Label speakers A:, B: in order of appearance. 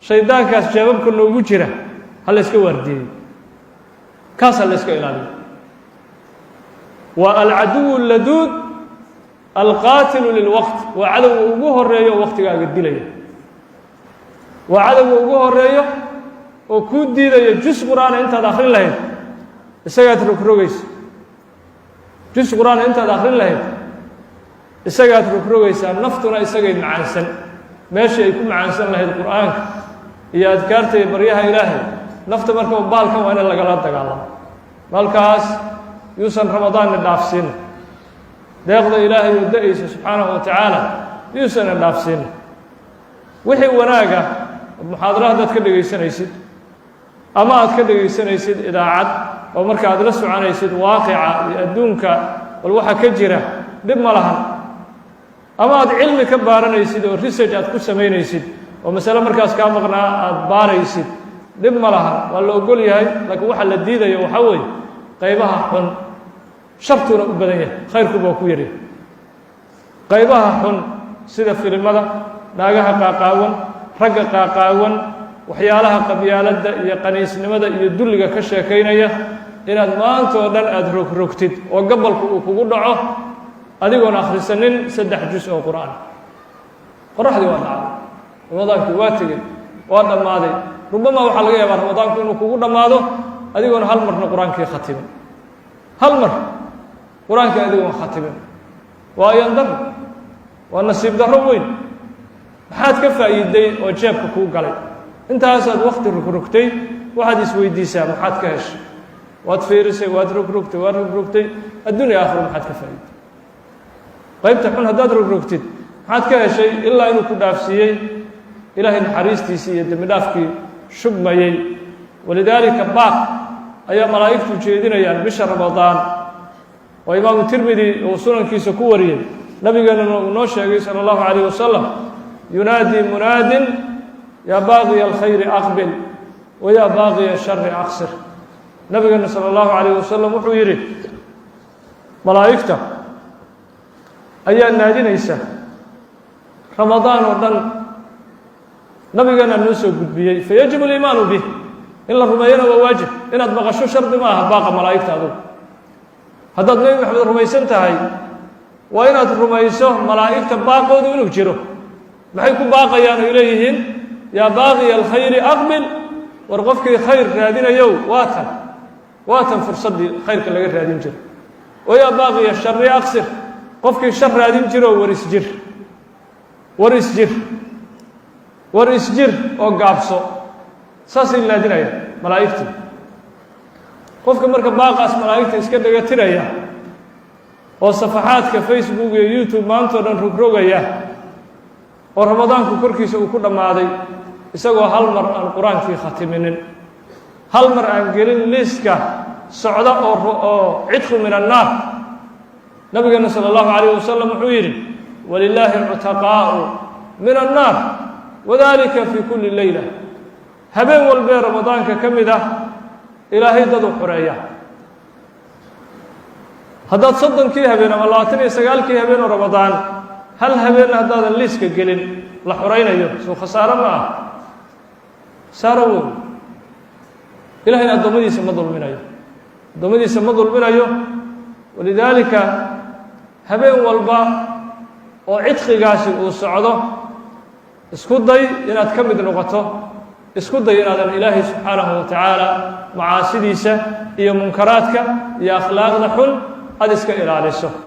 A: shaydaankaas jeebabka noogu jira ha la iska waardiyeyo kaas ha la iska ilaaliyo waa alcaduwu laduud alqaatilu lilwaqt waa cadowga ugu horeeyo waqtigaaga dilaya waa cadowga ugu horeeyo oo kuu diidaya jus qur'aana intaad akhrin lahayd isagaad rogrogaysa jus qur'aana intaad akhrin lahayd isagaad rogrogaysaa naftuna isagay macaansan meeshii ay ku macaansan lahayd qur'aanka iyo adkaarta iyo baryaha ilaahay nafta marka baalkan waa in lagala dagaalamo malkaas yuusan ramadaanna dhaafsiin deeqda ilaahay oo da'aysa subxaanahu wa tacaala yuusan dhaafsiin wixii wanaaga muxaadara haddaad ka dhegaysanaysid ama aad ka dhegaysanaysid idaacad oo marka aad la soconaysid waaqica iyo adduunka bal waxa ka jira dhib ma lahan ama aad cilmi ka baaranaysid oo research aad ku samaynaysid oo masale markaas kaa maqnaa aad baaraysid dhib ma lahan waa la ogol yahay laakiin waxa la diidayo waxaa weeye qaybaha xun shartuna u badan yahay khayrkuba waa ku yaryahay qaybaha xun sida filimada naagaha qaaqaawan ragga qaaqaawan waxyaalaha qabyaaladda iyo qaniisnimada iyo dulliga ka sheekaynaya inaad maanta oo dhan aada rogrogtid oo gabalku uu kugu dhaco adigoon akhrisanin 3 juz oo qur'aan qoraxdii waa dhacday ramadaankii waa tegey waa dhammaaday rubama waxaa laga yaabaa ramadaanku inuu kugu dhammaado adigoon hal marna qur-aankii khatimin hal mar qur-aankii adigoon khatimin waa ayaan darro waa nasiib darro weyn maxaad ka faa'iiday oo jeebka kuu galay intaasaad waqti rogrogtay waxaad isweydiisaa maxaad ka heshay waad fiirisay waad rogrogtay adduunya aakhiro maxaad ka faa'iiday qaybta xun haddaad rogrogtid maxaad ka heshay ilaa inuu ku dhaafsiiyey ilaahay naxariistiisii iyo dembi dhaafkii shubmayey walidaalika baaq ayaa malaa'igtu jeedinayaan bisha ramadaan oo imaamu tirmidi uu sunankiisa ku wariyey nabigeenuna uu noo sheegay sala allahu calayh wasalam yunaadii munaadin yaa baaqiya alkhayri aqbil wa yaa baaqiya ashari aqsir nabigeena sala allahu calayh wasalam wuxuu yidhi malaa'igta ayaa naadinaysa ramadaan oo dhan nabigeena noo soo gudbiyey fayajibu aliimaanu bih in la rumeeyana waa waajib inaad maqasho shardi ma aha baaqa malaa'igta adugu haddaad nebi maxamed rumaysan tahay waa inaad rumayso malaa'igta baaqoodu inuu jiro maxay ku baaqayaan oy leeyihiin yaa baaqiya alkhayri aqbil war qofkii khayr raadinayow waa tan fursaddii khayrka laga raadin jiro wa yaa baaqiya shari aqsir qofkii shar raadin jiroo war isjir oo gaabso saasay naadinayaan malaa'igtii qofka marka baaqaas malaa'igta iska dhagatiraya oo safaxaadka facebook iyo youtube maantao dhan rogrogaya oo ramadaanku korkiisa uu ku dhammaaday isagoo hal mar aan qur-aankii khatiminin hal mar aan gelin liiska socda oo cidqu min annaar nabigeena sala allahu calayh wasalam wuxuu yidhi walilaahi cutaqaa'u min annaar wadalika fii kulli leyla habeen walbee ramadaanka ka mid ah ilaahay dad u xoreeya haddaad 30kii habeen ama 29kii habeen oo ramadaan hal habeenna haddaadan liiska gelin la xoraynayo soo khasaaro ma ah khasaaro weyn ilahayna addoommadiisa ma dulminayo walidaalika habeen walba oo cidqigaasi uu socdo isku day inaad ka mid noqoto isku day inaadan ilaahay subxaanahu wa tacaala macaasidiisa iyo munkaraadka iyo akhlaaqda xun aad iska ilaaliso